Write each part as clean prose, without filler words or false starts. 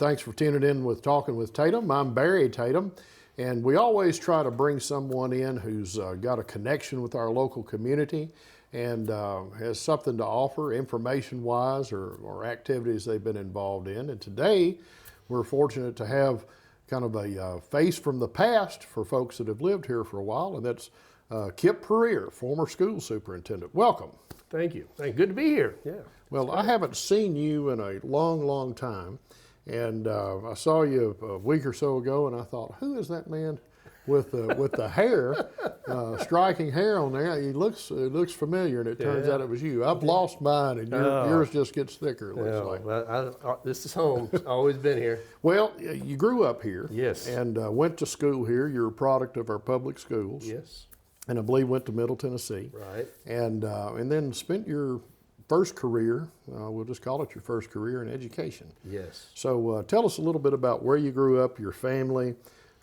thanks for tuning in with Talking with Tatum. I'm Barry Tatum, and we always try to bring someone in who's got a connection with our local community and has something to offer information-wise or activities they've been involved in. And today, we're fortunate to have kind of a face from the past for folks that have lived here for a while, and that's Kip Puryear, former school superintendent. Welcome. Thank you. Good to be here. Yeah. Well, I haven't seen you in a long, long time, and I saw you a week or so ago, and I thought, who is that man with the hair, striking hair on there? It looks familiar, and it turns out it was you. I've lost mine, and yours just gets thicker. It looks like. Well, this is home. It's always been here. Well, you grew up here, yes, and went to school here. You're a product of our public schools, yes, and I believe went to Middle Tennessee, right, and then spent your first career, we'll just call it your first career in education. Yes. So tell us a little bit about where you grew up, your family,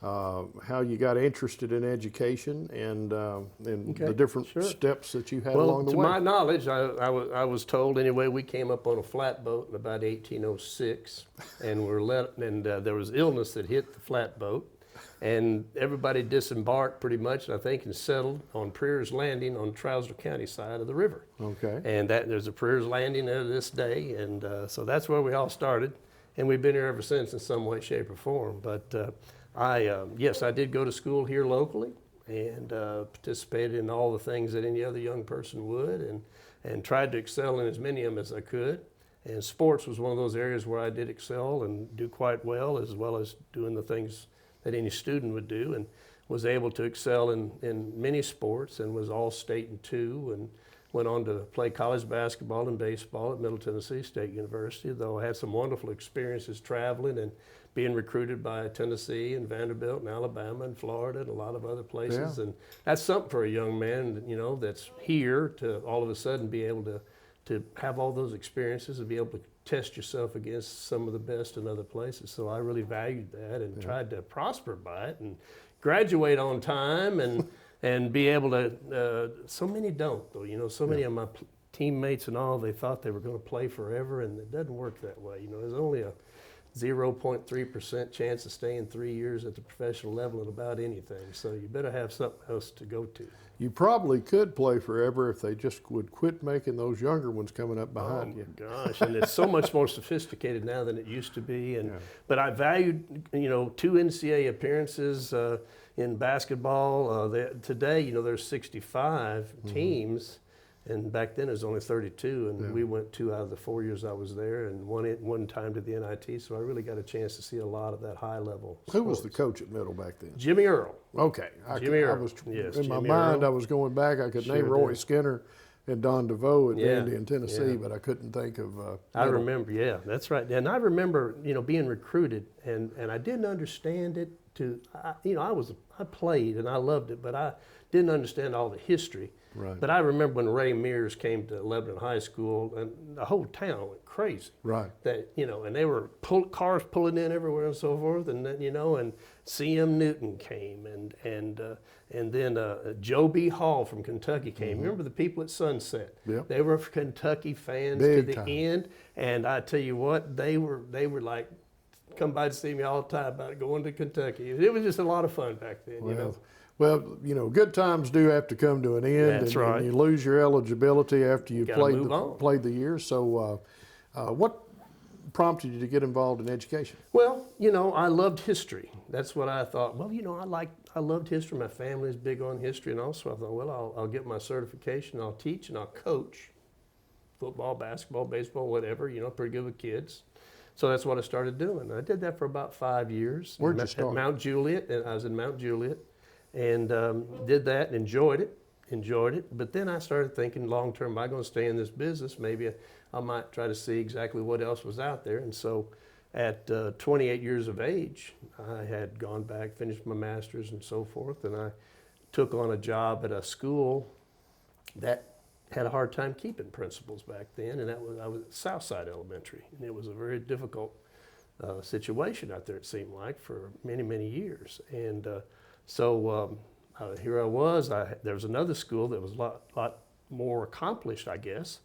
how you got interested in education, and the different steps that you had along the way. To my knowledge, I was told anyway, we came up on a flatboat in about 1806, and there was illness that hit the flatboat. And everybody disembarked pretty much, I think, and settled on Puryear's Landing on Trousdale County side of the river. Okay. And there's a Puryear's Landing there to this day, and so that's where we all started. And we've been here ever since in some way, shape, or form. But yes, I did go to school here locally and participated in all the things that any other young person would, and tried to excel in as many of them as I could. And sports was one of those areas where I did excel and do quite well as doing the things that any student would do, and was able to excel in many sports, and was all state in two, and went on to play college basketball and baseball at Middle Tennessee State University, though I had some wonderful experiences traveling and being recruited by Tennessee and Vanderbilt and Alabama and Florida and a lot of other places. Yeah. And that's something for a young man, that's here to all of a sudden be able to have all those experiences and be able to test yourself against some of the best in other places. So I really valued that and tried to prosper by it and graduate on time and be able to, so many don't though, so many of my teammates and all, they thought they were going to play forever, and it doesn't work that way. There's only a 0.3% chance of staying 3 years at the professional level at about anything. So you better have something else to go to. You probably could play forever if they just would quit making those younger ones coming up behind you. Gosh, and it's so much more sophisticated now than it used to be. But I valued, 2 NCAA appearances in basketball. Today, there's 65 teams. And back then it was only 32, and we went 2 out of the 4 years I was there, and one time to the NIT, so I really got a chance to see a lot of that high level sports. Who was the coach at Middle back then? Jimmy Earl. Okay. In my mind, I was going back, I could name Roy Skinner and Don DeVoe at Vandy in Tennessee, but I couldn't think of I remember, that's right. And I remember, being recruited, and I didn't understand it I played and I loved it, but I didn't understand all the history. Right. But I remember when Ray Mears came to Lebanon High School, and the whole town went crazy. Right. That and they were cars pulling in everywhere and so forth, and then, and C.M. Newton came, and then Joe B. Hall from Kentucky came. Remember the people at Sunset? Yep. They were Kentucky fans Big to the time. end, and I tell you what, they were like, come by to see me all the time about going to Kentucky. It was just a lot of fun back then. Well, good times do have to come to an end. That's right. And you lose your eligibility after you've played the year. So what prompted you to get involved in education? Well, I loved history. That's what I thought. Well, I loved history. My family's big on history, and also I thought, well, I'll get my certification, I'll teach, and I'll coach football, basketball, baseball, whatever, pretty good with kids. So that's what I started doing. I did that for about 5 years. Where'd you start? At Mount Juliet, and I was in Mount Juliet, and did that and enjoyed it. But then I started thinking long term, am I going to stay in this business? Maybe I might try to see exactly what else was out there. And so at 28 years of age, I had gone back, finished my master's and so forth, and I took on a job at a school that had a hard time keeping principals back then, and I was at Southside Elementary, and it was a very difficult situation out there, it seemed like, for many, many years. And so here I was. There was another school that was a lot more accomplished, I guess,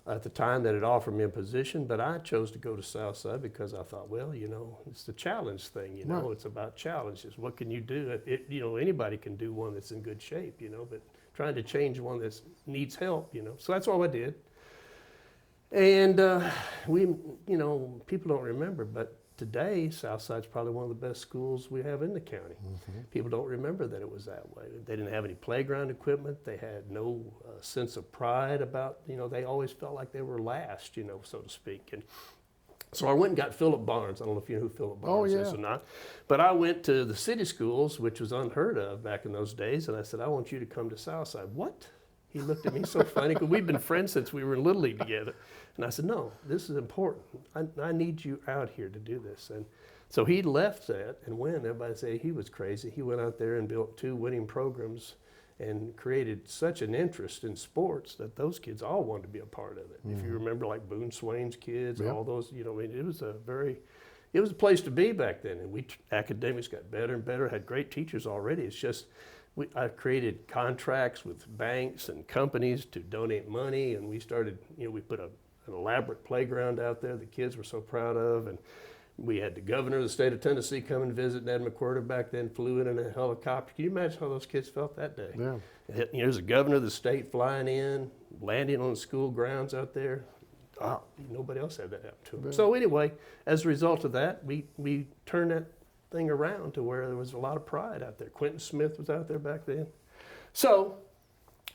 at the time that had offered me a position, but I chose to go to Southside because I thought, well, you know, it's the challenge thing, you know, Right. it's about challenges. What can you do? You know, anybody can do one that's in good shape, you know, but trying to change one that needs help, you know. So that's all I did. And we, you know, people don't remember, but today, Southside's probably one of the best schools we have in the county. People don't remember that it was that way. They didn't have any playground equipment. They had no sense of pride about, you know, they always felt like they were last, you know, so to speak. And so I went and got Philip Barnes. I don't know if you know who Philip Barnes is or not. But I went to the city schools, which was unheard of back in those days, and I said, I want you to come to Southside. What? He looked at me so funny, because we've been friends since we were in Little League together. And I said, no, this is important. I need you out here to do this. And so he left that and went. Everybody said he was crazy. He went out there and built 2 winning programs and created such an interest in sports that those kids all wanted to be a part of it. If you remember, like Boone Swain's kids, all those, you know, I mean, it was a place to be back then. And academics got better and better, had great teachers already. It's just, I created contracts with banks and companies to donate money, and we started, you know, we put an elaborate playground out there the kids were so proud of, and we had the governor of the state of Tennessee come and visit. Ned McWhorter back then flew in a helicopter. Can you imagine how those kids felt that day? Yeah. You know, there's a governor of the state flying in, landing on the school grounds out there. Oh, nobody else had that happen to them. Yeah. So anyway, as a result of that, we turned that thing around to where there was a lot of pride out there. Quentin Smith was out there back then. So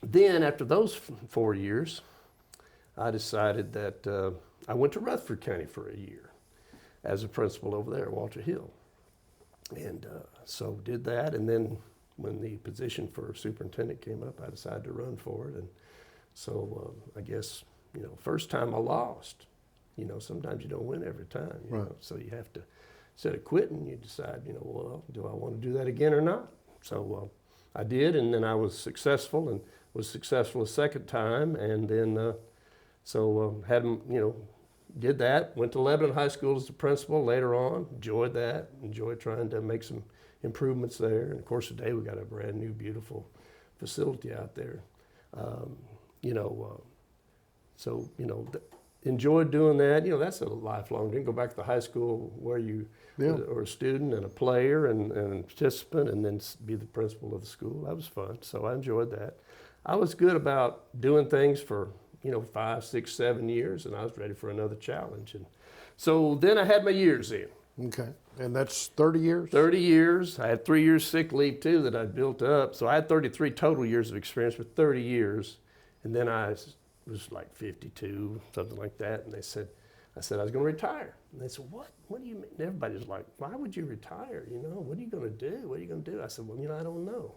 then after those 4 years, I decided that I went to Rutherford County for a year as a principal over there at Walter Hill. And so did that, and then when the position for superintendent came up, I decided to run for it. And so I guess, you know, first time I lost. You know, sometimes you don't win every time, you know, so you have to, instead of quitting, you decide, you know, well, do I want to do that again or not? So I did, and then I was successful, and was successful a second time, and then had, you know, did that, went to Lebanon High School as the principal later on, enjoyed that, enjoyed trying to make some improvements there. And of course today we got a brand new beautiful facility out there. You know, so, you know, enjoyed doing that. You know, that's a lifelong dream. Go back to the high school where you were a student and a player and a participant, and then be the principal of the school. That was fun, so I enjoyed that. I was good about doing things for, you know, 5, 6, 7 years, and I was ready for another challenge. And so then I had my years in. Okay. And that's 30 years? 30 years. I had 3 years sick leave too that I built up. So I had 33 total years of experience with 30 years. And then I was like 52, something like that. And I said I was going to retire. And they said, what? What do you mean? And everybody's like, why would you retire? You know, what are you going to do? What are you going to do? I said, well, you know, I don't know.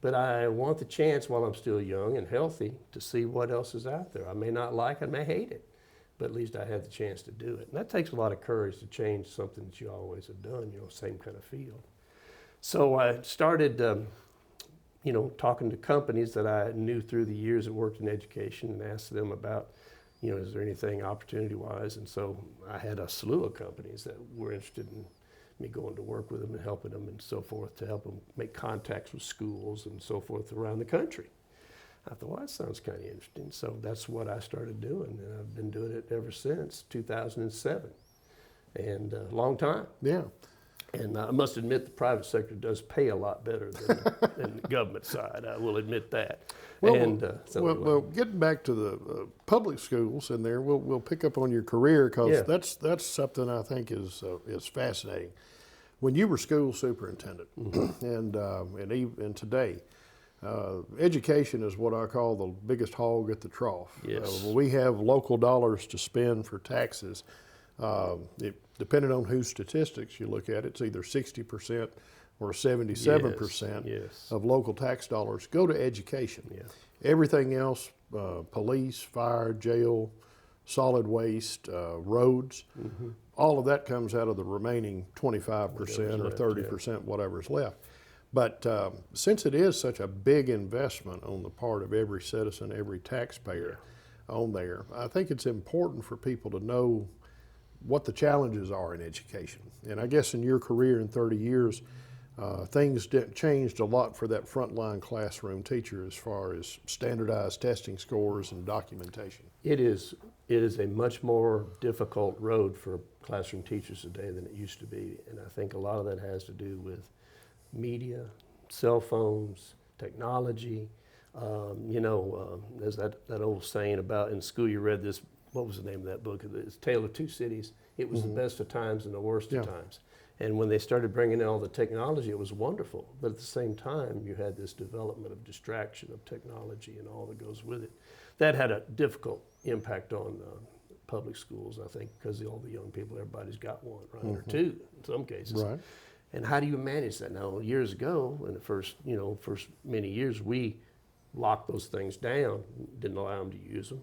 But I want the chance while I'm still young and healthy to see what else is out there. I may not like it, I may hate it, but at least I had the chance to do it. And that takes a lot of courage to change something that you always have done, you know, same kind of field. So I started, you know, talking to companies that I knew through the years that worked in education, and asked them about, you know, is there anything opportunity-wise? And so I had a slew of companies that were interested in me going to work with them and helping them and so forth, to help them make contacts with schools and so forth around the country. I thought, well, that sounds kind of interesting. So that's what I started doing, and I've been doing it ever since 2007, and a long time. Yeah. And I must admit the private sector does pay a lot better than the government side. I will admit that. Well, And, well, getting back to the public schools in there, we'll pick up on your career, because that's something I think is fascinating. When you were school superintendent, and today, education is what I call the biggest hog at the trough. Yes. We have local dollars to spend for taxes. Depending on whose statistics you look at, it's either 60% or 77% of local tax dollars go to education. Yeah. Everything else, police, fire, jail, solid waste, roads, all of that comes out of the remaining 25% or 30%, whatever's left. But since it is such a big investment on the part of every citizen, every taxpayer on there, I think it's important for people to know what the challenges are in education. And I guess in your career in 30 years, things changed a lot for that frontline classroom teacher as far as standardized testing scores and documentation. It is a much more difficult road for classroom teachers today than it used to be. And I think a lot of that has to do with media, cell phones, technology. There's that old saying about in school you read this, what was the name of that book? It's Tale of Two Cities. It was the best of times and the worst of times. And when they started bringing in all the technology, it was wonderful. But at the same time, you had this development of distraction of technology and all that goes with it. That had a difficult impact on public schools, I think, because all the young people, everybody's got one, right, or two in some cases. Right. And how do you manage that? Now, years ago, in the first many years, we locked those things down, didn't allow them to use them,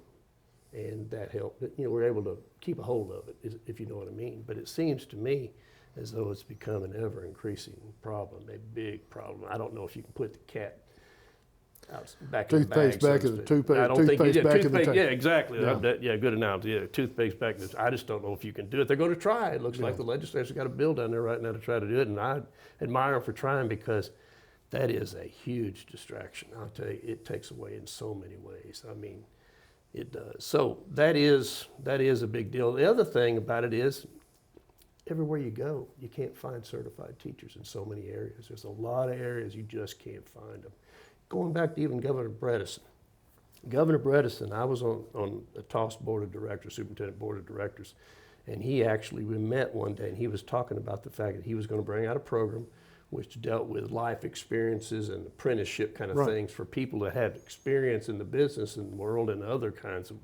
and that helped. We were able to keep a hold of it, if you know what I mean. But it seems to me as though it's become an ever-increasing problem, a big problem. I don't know if you can put the cat back in the bag. Toothpaste back in the toothpaste. I don't think you did. Back in the Toothpaste, tank. yeah, exactly. Yeah. Good analogy. Yeah, toothpaste back in the. I just don't know if you can do it. They're going to try. It looks like the legislature's got a bill down there right now to try to do it, and I admire them for trying because that is a huge distraction. I'll tell you, it takes away in so many ways. I mean, it does. So that is a big deal. The other thing about it is, everywhere you go, you can't find certified teachers in so many areas. There's a lot of areas you just can't find them. Going back to even Governor Bredesen. Governor Bredesen, I was on the TOS Board of Directors, Superintendent Board of Directors, and we met one day and he was talking about the fact that he was going to bring out a program which dealt with life experiences and apprenticeship kind of things for people that had experience in the business and world and other kinds of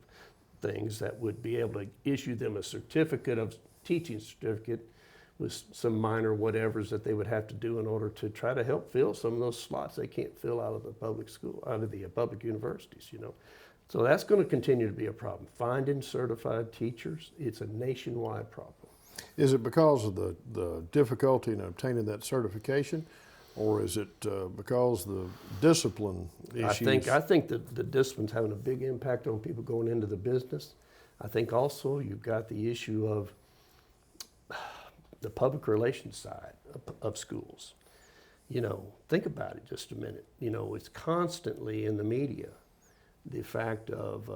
things that would be able to issue them a teaching certificate with some minor whatevers that they would have to do in order to try to help fill some of those slots they can't fill out of the public universities, So that's going to continue to be a problem. Finding certified teachers, it's a nationwide problem. Is it because of the difficulty in obtaining that certification, or is it because the discipline issues? I think that the discipline's having a big impact on people going into the business. I think also you've got the issue of the public relations side of schools. Think about it just a minute. It's constantly in the media, the fact of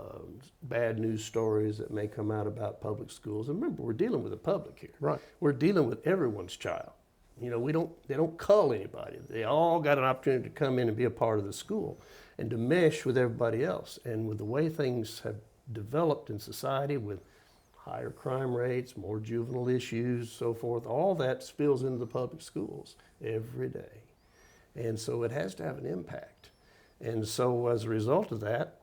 bad news stories that may come out about public schools. And remember, we're dealing with the public here. Right. We're dealing with everyone's child. They don't cull anybody. They all got an opportunity to come in and be a part of the school and to mesh with everybody else. And with the way things have developed in society with higher crime rates, more juvenile issues, so forth, all that spills into the public schools every day. And so it has to have an impact. And so as a result of that,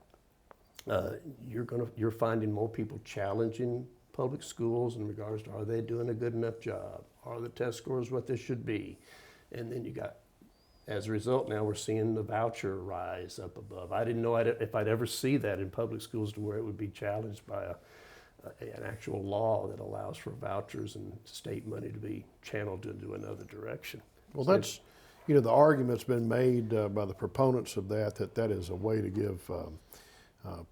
you're finding more people challenging public schools in regards to, are they doing a good enough job? Are the test scores what they should be? And then as a result, now we're seeing the voucher rise up above. I didn't know if I'd ever see that in public schools to where it would be challenged by an actual law that allows for vouchers and state money to be channeled into another direction. Well, that's, the argument's been made by the proponents of that is a way to give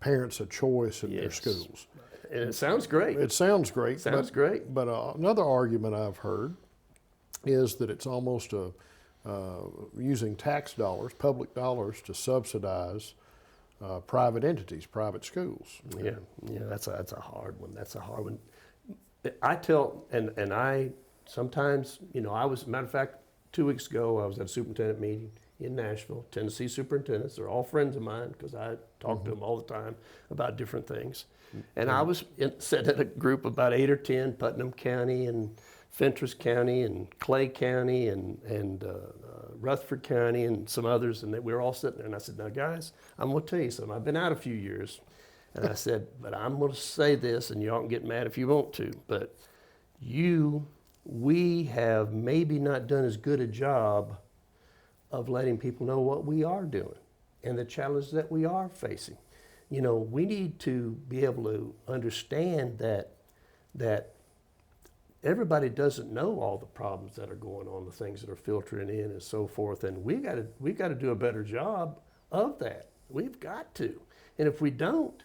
parents a choice in their schools. And it sounds great. It sounds great. Great. But another argument I've heard is that it's almost using tax dollars, public dollars, to subsidize private entities, private schools. Yeah, that's a hard one. That's a hard one. I tell, and I sometimes, matter of fact, 2 weeks ago, I was at a superintendent meeting in Nashville, Tennessee superintendents. They're all friends of mine because I talk to them all the time about different things. And I was sitting at a group of about 8 or 10, Putnam County and Fentress County and Clay County and Rutherford County and some others, and we were all sitting there. And I said, now guys, I'm going to tell you something. I've been out a few years, and I said, but I'm going to say this, and y'all can get mad if you want to, but we have maybe not done as good a job of letting people know what we are doing and the challenges that we are facing. We need to be able to understand that everybody doesn't know all the problems that are going on, the things that are filtering in and so forth, and we got to do a better job of that. We've got to. And if we don't,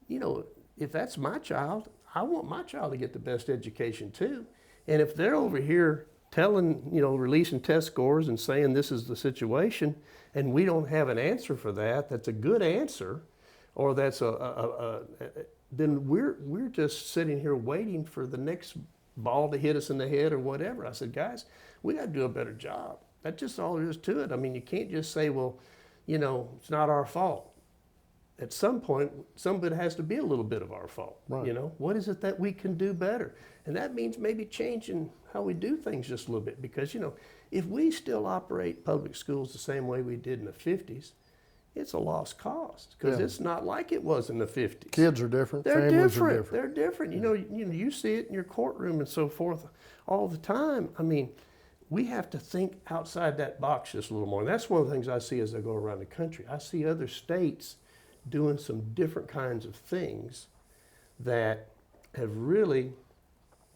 if that's my child, I want my child to get the best education too. And if they're over here telling, releasing test scores and saying this is the situation, and we don't have an answer for that, that's a good answer, or that's then we're just sitting here waiting for the next ball to hit us in the head or whatever. I said, guys, we got to do a better job. That's just all there is to it. I mean, you can't just say, well, it's not our fault. At some point, some of it has to be a little bit of our fault. Right. What is it that we can do better? And that means maybe changing how we do things just a little bit, because, if we still operate public schools the same way we did in the 50s, it's a lost cause, because Yeah. it's not like it was in the 50s. Kids are different. They're Families different. are different. They're different. You see it in your courtroom and so forth all the time. I mean, we have to think outside that box just a little more. And that's one of the things I see as I go around the country. I see other states doing some different kinds of things that have really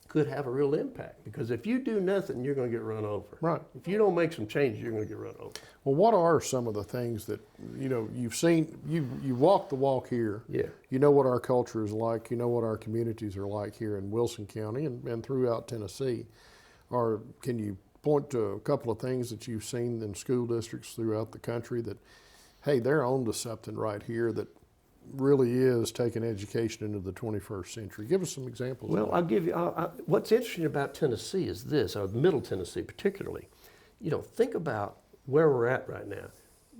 could have a real impact. Because if you do nothing, you're going to get run over. Right. If you don't make some changes, you're going to get run over. Well, what are some of the things that, you've seen, you walk the walk here. Yeah. You know what our culture is like. You know what our communities are like here in Wilson County and throughout Tennessee. Or can you point to a couple of things that you've seen in school districts throughout the country that, hey, they're on to something right here that really is taking education into the 21st century? Give us some examples. Well, I'll give you, what's interesting about Tennessee is this, or Middle Tennessee particularly. Think about where we're at right now.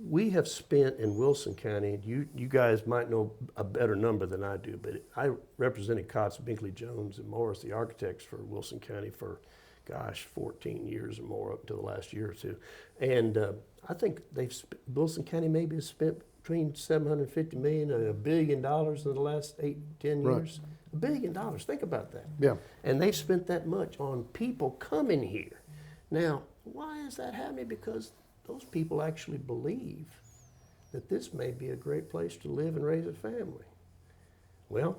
We have spent in Wilson County, you guys might know a better number than I do, but I represented Cotts, Binkley, Jones, and Morris, the architects for Wilson County for, 14 years or more up until the last year or two. And I think Wilson County maybe has spent between $750 million and $1 billion in the last 8-10 years. Right. $1 billion, think about that. Yeah. And they've spent that much on people coming here. Now, why is that happening? Because those people actually believe that this may be a great place to live and raise a family. Well,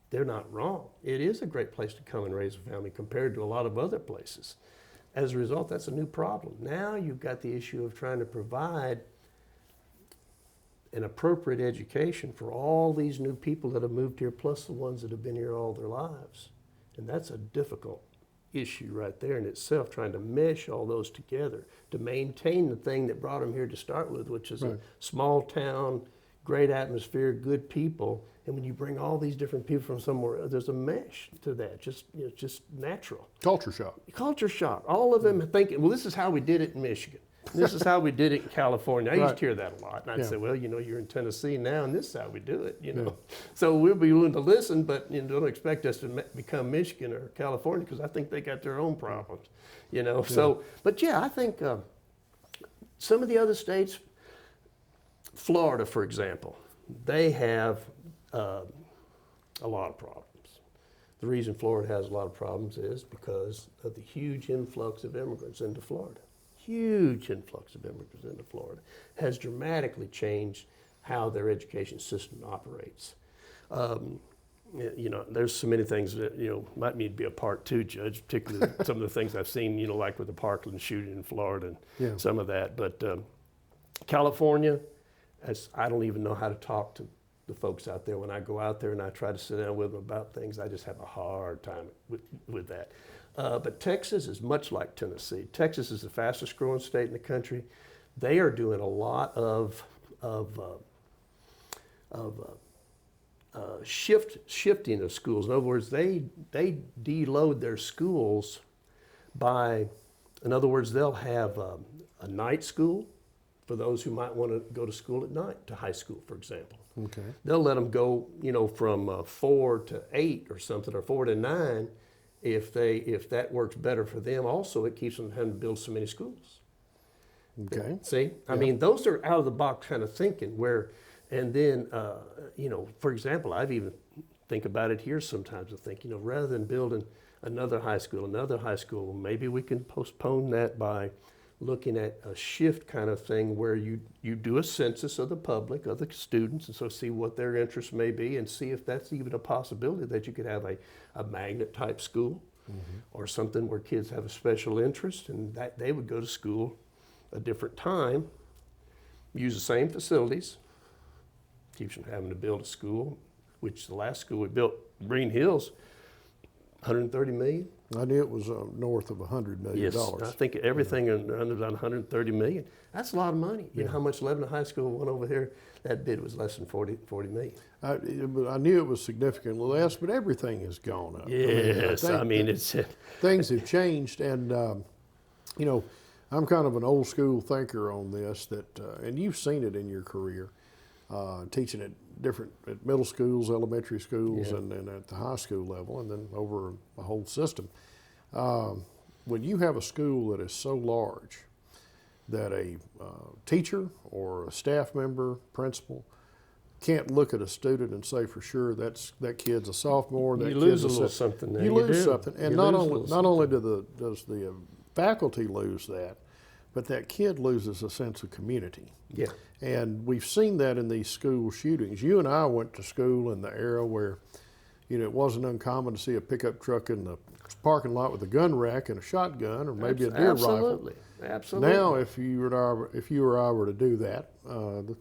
they're not wrong. It is a great place to come and raise a family compared to a lot of other places. As a result, that's a new problem. Now you've got the issue of trying to provide an appropriate education for all these new people that have moved here, plus the ones that have been here all their lives. And that's a difficult issue right there in itself, trying to mesh all those together to maintain the thing that brought them here to start with, which is a small town, great atmosphere, good people. And when you bring all these different people from somewhere, there's a mesh to that, just natural. Culture shock. Culture shock. All of them are thinking, well, this is how we did it in Michigan. This is how we did it in California. I used to hear that a lot. And I'd say, well, you're in Tennessee now, and this is how we do it, So we'll be willing to listen, but don't expect us to become Michigan or California, because I think they got their own problems, So, but yeah, I think some of the other states, Florida, for example, they have a lot of problems. The reason Florida has a lot of problems is because of the huge influx of immigrants into Florida. Huge influx of immigrants into Florida has dramatically changed how their education system operates. There's so many things that, might need to be a part two, Judge, particularly some of the things I've seen, like with the Parkland shooting in Florida and some of that. But California, I don't even know how to talk to the folks out there. When I go out there and I try to sit down with them about things, I just have a hard time with that. But Texas is much like Tennessee. Texas is the fastest growing state in the country. They are doing a lot of shifting of schools. In other words, they deload their schools by, in other words, they'll have a night school for those who might want to go to school at night, to high school, for example. Okay. They'll let them go, from 4 to 8 or something, or 4 to 9, if that works better for them. Also, it keeps them having to build so many schools. Okay. See, I mean, those are out of the box kind of thinking. And then, for example, I've even think about it here sometimes. I think, rather than building another high school, maybe we can postpone that by looking at a shift kind of thing where you do a census of the public, of the students, and so see what their interests may be, and see if that's even a possibility that you could have a magnet type school, or something where kids have a special interest and that they would go to school a different time, use the same facilities, keeps from having to build a school, which the last school we built, Green Hills, 130 million? I knew it was north of $100 million. Yes, I think everything under about 130 million. That's a lot of money. You know how much Lebanon High School went over here? That bid was less than 40 million. I knew it was significantly less, but everything has gone up. Yes, I mean it's things have changed, and you know, I'm kind of an old school thinker on this. And you've seen it in your career, teaching at middle schools, elementary schools, and at the high school level, and then over a whole system. When you have a school that is so large that a teacher or a staff member, principal, can't look at a student and say for sure that kid's a sophomore. You lose a little something there. You lose something, and not only does the faculty lose that, but that kid loses a sense of community. Yeah. And we've seen that in these school shootings. You and I went to school in the era where, you know, it wasn't uncommon to see a pickup truck in the parking lot with a gun rack and a shotgun, or maybe a deer rifle. Absolutely. Now, if you or I were to do that,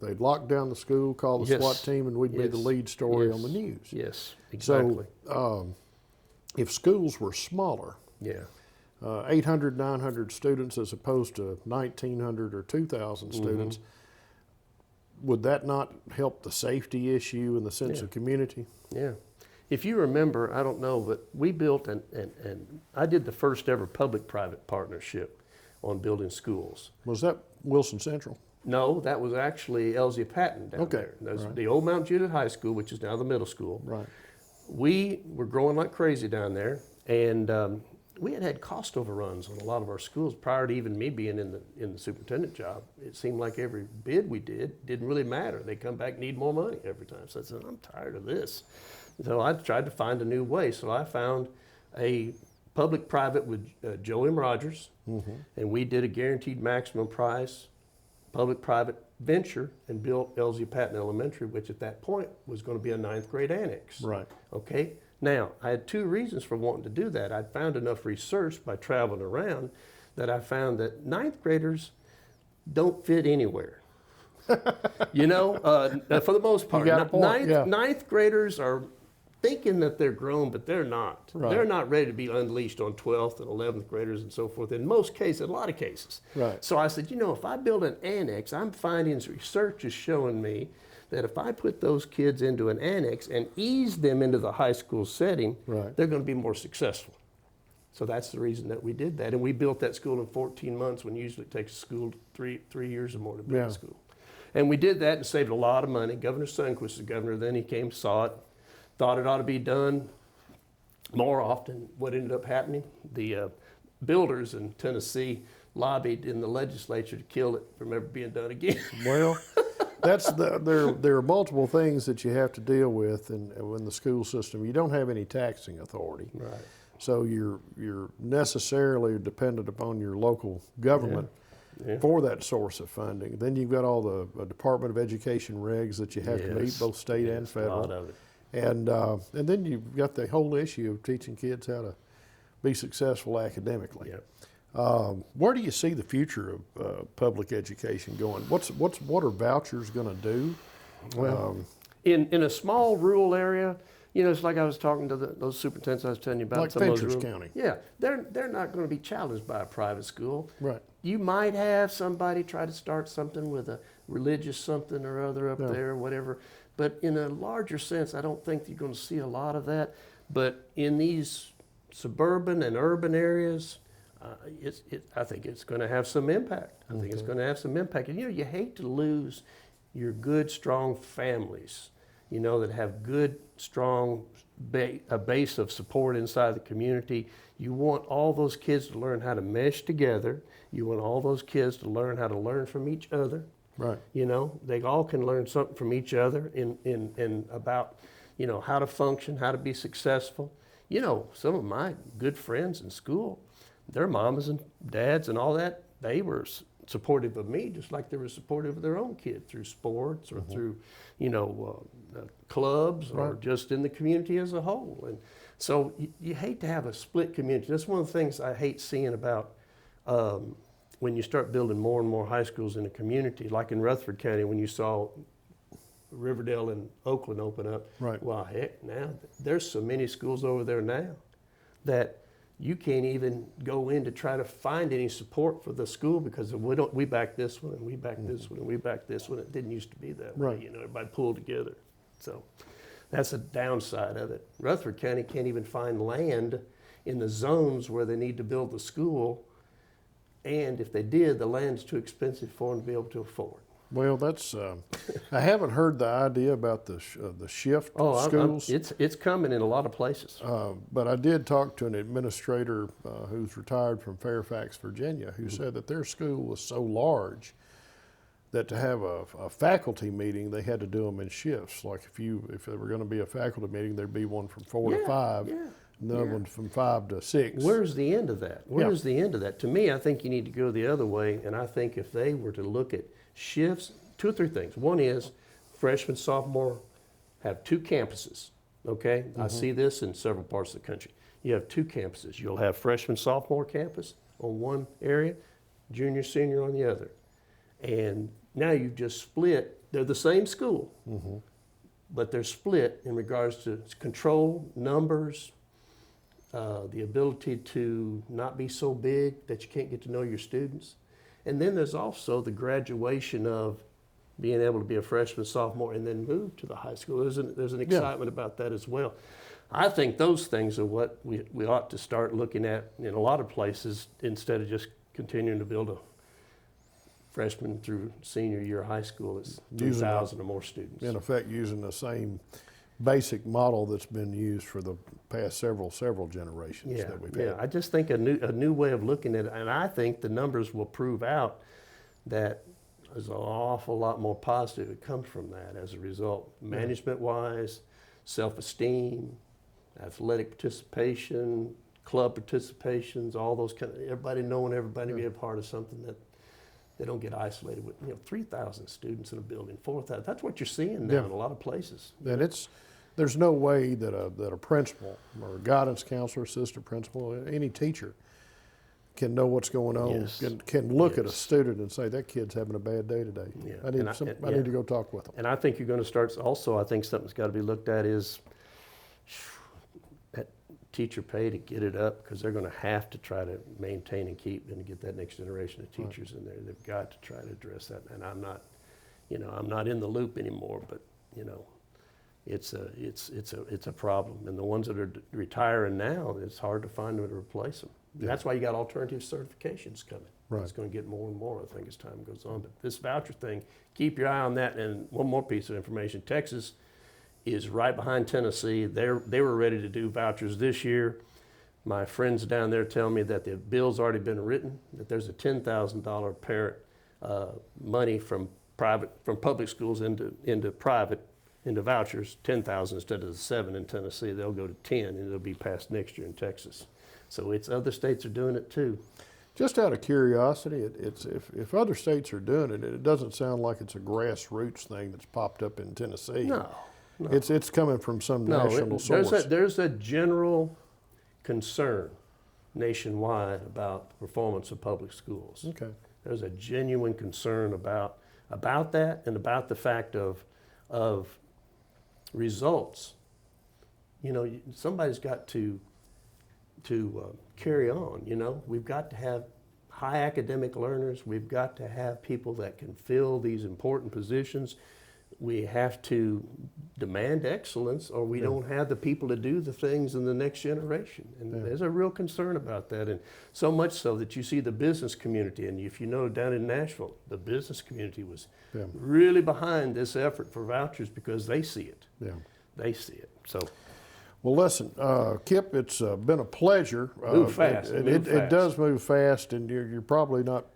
they'd lock down the school, call the SWAT team, and we'd be the lead story on the news. Yes, exactly. So, if schools were smaller, 800, 900 students as opposed to 1,900 or 2,000 students, would that not help the safety issue and the sense of community? Yeah. If you remember, I don't know, but we built and I did the first ever public-private partnership on building schools. Was that Wilson Central? No, that was actually Elsie Patton down there. That was the old Mount Juliet High School, which is now the middle school. Right. We were growing like crazy down there, and we had cost overruns on a lot of our schools prior to even me being in the superintendent job. It seemed like every bid we didn't really matter. They come back, need more money every time. So I said, I'm tired of this. So I tried to find a new way. So I found a public-private with Joe M. Rogers, and we did a guaranteed maximum price public-private venture and built Elsie Patton Elementary, which at that point was going to be a 9th grade annex. Right. Okay. Now, I had 2 reasons for wanting to do that. I'd found enough research by traveling around that I found that 9th graders don't fit anywhere. You know, for the most part. You got a point, Ninth graders are thinking that they're grown, but they're not. Right. They're not ready to be unleashed on 12th and 11th graders and so forth in most cases, a lot of cases. Right. So I said, you know, if I build an annex, I'm finding research is showing me that if I put those kids into an annex and ease them into the high school setting, they're going to be more successful. So that's the reason that we did that. And we built that school in 14 months when usually it takes a school 3 years or more to build a school. And we did that and saved a lot of money. Governor Sunquist was the governor then. He came, saw it, thought it ought to be done more often. What ended up happening, the builders in Tennessee lobbied in the legislature to kill it from ever being done again. Well, there are multiple things that you have to deal with in the school system. You don't have any taxing authority. Right. So you're necessarily dependent upon your local government for that source of funding. Then you've got all the Department of Education regs that you have to meet, both state and federal. A lot of it. And then you've got the whole issue of teaching kids how to be successful academically. Where do you see the future of public education going? What are vouchers going to do? Well, in a small rural area, you know, it's like I was talking to those superintendents I was telling you about. Like some of Fenchurch those County. Yeah, they're not going to be challenged by a private school. Right. You might have somebody try to start something with a religious something or other up there or whatever. But in a larger sense, I don't think you're going to see a lot of that. But in these suburban and urban areas, I think it's going to have some impact. I think it's going to have some impact. And, you know, you hate to lose your good, strong families, you know, that have good, strong a base of support inside the community. You want all those kids to learn how to mesh together. You want all those kids to learn how to learn from each other. Right. You know, they all can learn something from each other in about, you know, how to function, how to be successful. You know, some of my good friends in school, their mamas and dads and all that, they were supportive of me just like they were supportive of their own kid through sports or through, you know, clubs or just in the community as a whole. And so you hate to have a split community. That's one of the things I hate seeing about when you start building more and more high schools in a community, like in Rutherford County when you saw Riverdale and Oakland open up. Right. Well, heck, now there's so many schools over there now that you can't even go in to try to find any support for the school because we back this one and we back this one and we back this one. It didn't used to be that way, Right. you know, everybody pulled together. So that's a downside of it. Rutherford County can't even find land in the zones where they need to build the school. And if they did, the land's too expensive for them to be able to afford. Well, that's, I haven't heard the idea about the shift schools. It's coming in a lot of places. But I did talk to an administrator who's retired from Fairfax, Virginia, who said that their school was so large that to have a faculty meeting, they had to do them in shifts. Like if there were going to be a faculty meeting, there'd be one from 4 to 5, another one from 5 to 6. Where's the end of that? Where's the end of that? To me, I think you need to go the other way, and I think if they were to look at shifts, 2 or 3 things. One is freshman, sophomore have 2 campuses, okay? I see this in several parts of the country. You have 2 campuses. You'll have freshman, sophomore campus on one area, junior, senior on the other. And now you've just split. They're the same school, but they're split in regards to control, numbers, the ability to not be so big that you can't get to know your students. And then there's also the graduation of being able to be a freshman, sophomore, and then move to the high school. There's an excitement about that as well. I think those things are what we ought to start looking at in a lot of places instead of just continuing to build a freshman through senior year of high school. It's 2,000 or more students. In effect, using the same basic model that's been used for the past several generations that we've had. I just think a new way of looking at it, and I think the numbers will prove out that there's an awful lot more positive that comes from that as a result, management-wise, self-esteem, athletic participation, club participations, all those kind of, everybody knowing everybody be a part of something that they don't get isolated with. 3,000 students in a building, 4,000. That's what you're seeing now in a lot of places. And there's no way that a principal or a guidance counselor, assistant principal, any teacher can know what's going on, can look at a student and say, that kid's having a bad day today. Yeah. I need to go talk with them. And I think you're going to start, also, I think something's got to be looked at is that teacher pay to get it up, because they're going to have to try to maintain and keep and get that next generation of teachers in there. They've got to try to address that. And I'm not in the loop anymore, but it's a problem. And the ones that are retiring now, it's hard to find them to replace them. Yeah. That's why you got alternative certifications coming. Right. It's going to get more and more, I think, as time goes on. But this voucher thing, keep your eye on that. And one more piece of information: Texas is right behind Tennessee. They were ready to do vouchers this year. My friends down there tell me that the bill's already been written, that there's a $10,000 parent money from public schools into private, into vouchers, 10,000 instead of the 7 in Tennessee. They'll go to 10, and it'll be passed next year in Texas. So other states are doing it too. Just out of curiosity, if other states are doing it, it doesn't sound like it's a grassroots thing that's popped up in Tennessee. No. It's coming from some national source. There's a general concern nationwide about the performance of public schools. Okay. There's a genuine concern about that, and about the fact of results. Somebody's got to carry on. We've got to have high academic learners. We've got to have people that can fill these important positions. We have to demand excellence, or we don't have the people to do the things in the next generation. And there's a real concern about that, and so much so that you see the business community, and if you know down in Nashville, the business community was really behind this effort for vouchers because they see it. Yeah. They see it. So. Well, listen, Kip, it's been a pleasure. Move fast. It does move fast, and you're probably not.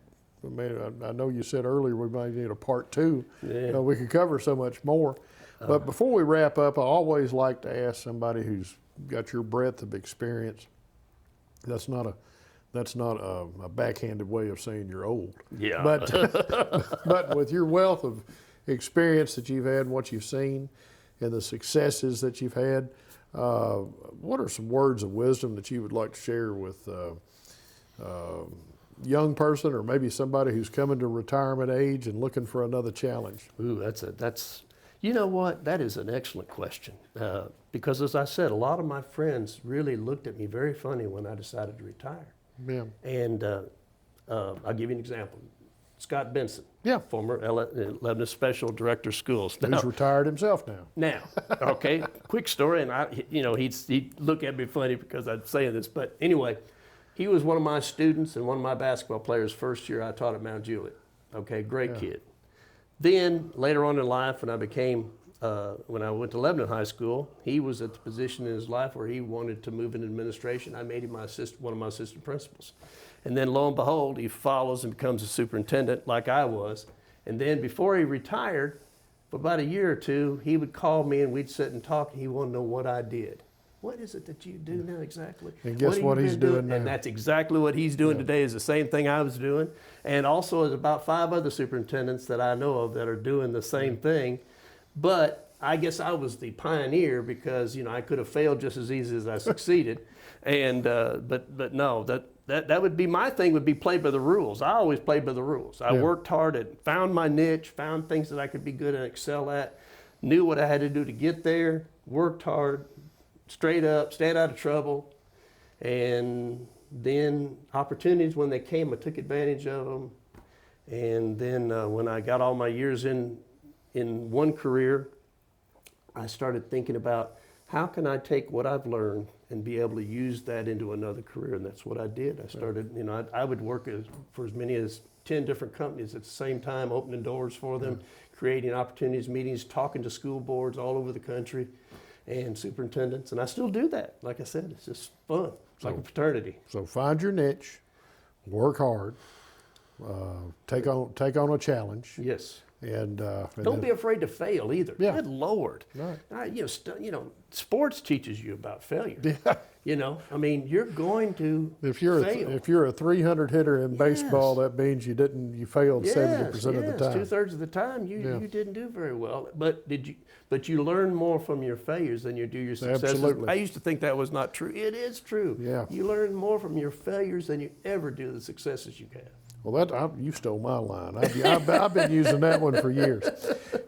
I know you said earlier we might need a part 2. Yeah. We could cover so much more. But before we wrap up, I always like to ask somebody who's got your breadth of experience. That's not a backhanded way of saying you're old. Yeah. But with your wealth of experience that you've had and what you've seen and the successes that you've had, what are some words of wisdom that you would like to share with young person, or maybe somebody who's coming to retirement age and looking for another challenge? Ooh, that's You know what? That is an excellent question. Because as I said, a lot of my friends really looked at me very funny when I decided to retire. Yeah. And I'll give you an example. Scott Benson, Yeah. former Lebanon Special Director of Schools. Who's retired himself now. Now, okay, quick story, and he'd look at me funny because I'm saying this, but anyway, he was one of my students and one of my basketball players first year I taught at Mount Juliet. Okay, great kid. Then later on in life, when I went to Lebanon High School, he was at the position in his life where he wanted to move in administration. I made him one of my assistant principals. And then lo and behold, he follows and becomes a superintendent like I was. And then before he retired, for about a year or two, he would call me and we'd sit and talk, and he wanted to know what I did. What is it that you do now exactly? And guess what he's doing now? And that's exactly what he's doing today, is the same thing I was doing. And also there's about 5 other superintendents that I know of that are doing the same thing. But I guess I was the pioneer because, I could have failed just as easy as I succeeded. And but no, that would be my thing, would be play by the rules. I always played by the rules. I worked hard and found my niche, found things that I could be good and excel at, knew what I had to do to get there, worked hard, straight up, stayed out of trouble, and then opportunities when they came, I took advantage of them. And then when I got all my years in one career, I started thinking about how can I take what I've learned and be able to use that into another career, and that's what I did. I started, I would work for as many as 10 different companies at the same time, opening doors for them, creating opportunities, meetings, talking to school boards all over the country and superintendents, and I still do that. Like I said, it's just fun. It's like a fraternity. So find your niche, work hard, take on a challenge. Yes. And don't be afraid to fail either. Yeah. Good Lord. Right. Sports teaches you about failure. Yeah. You're going to If fail. you're a 300 hitter in baseball, that means you failed 70% of the time. 2/3 of the time you didn't do very well. But you learn more from your failures than you do your successes. Absolutely. I used to think that was not true. It is true. Yeah. You learn more from your failures than you ever do the successes you have. Well, you stole my line. I've been using that one for years.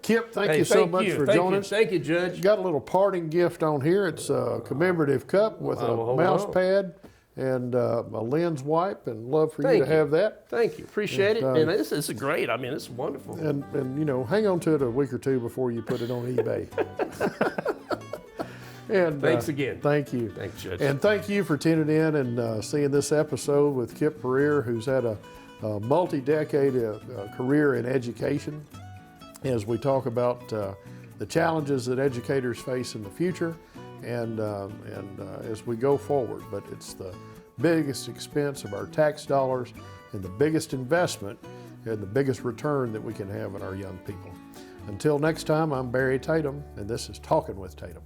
Kip, thank you so much for joining us. Thank you, Judge. You got a little parting gift on here. It's a commemorative cup with a mouse pad and a lens wipe, and love for you to have that. Thank you. Appreciate it. And this is great. It's wonderful. And hang on to it a week or two before you put it on eBay. And thanks again. Thank you. Thanks, Judge. And thank you for tuning in and seeing this episode with Kip Puryear, who's had a multi-decade career in education, as we talk about the challenges that educators face in the future and as we go forward. But it's the biggest expense of our tax dollars and the biggest investment and the biggest return that we can have in our young people. Until next time, I'm Barry Tatum, and this is Talking with Tatum.